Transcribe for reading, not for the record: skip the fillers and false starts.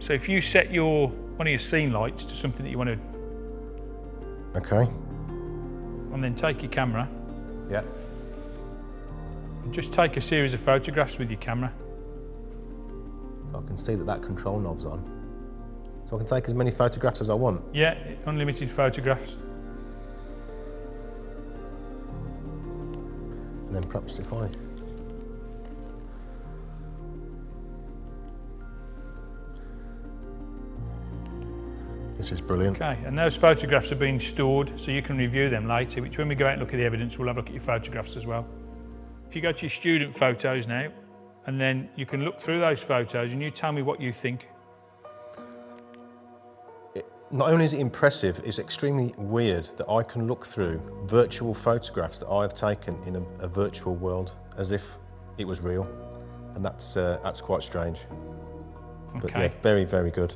So if you set one of your scene lights to something that you want to... Okay. And then take your camera. Yeah. And just take a series of photographs with your camera. I can see that control knob's on. So I can take as many photographs as I want? Yeah, unlimited photographs. And then perhaps if I... This is brilliant. Okay, and those photographs are being stored so you can review them later, which when we go out and look at the evidence, we'll have a look at your photographs as well. If you go to your student photos now, and then you can look through those photos and you tell me what you think. Not only is it impressive, it's extremely weird that I can look through virtual photographs that I've taken in a virtual world as if it was real. And that's quite strange. Okay. But yeah, very, very good.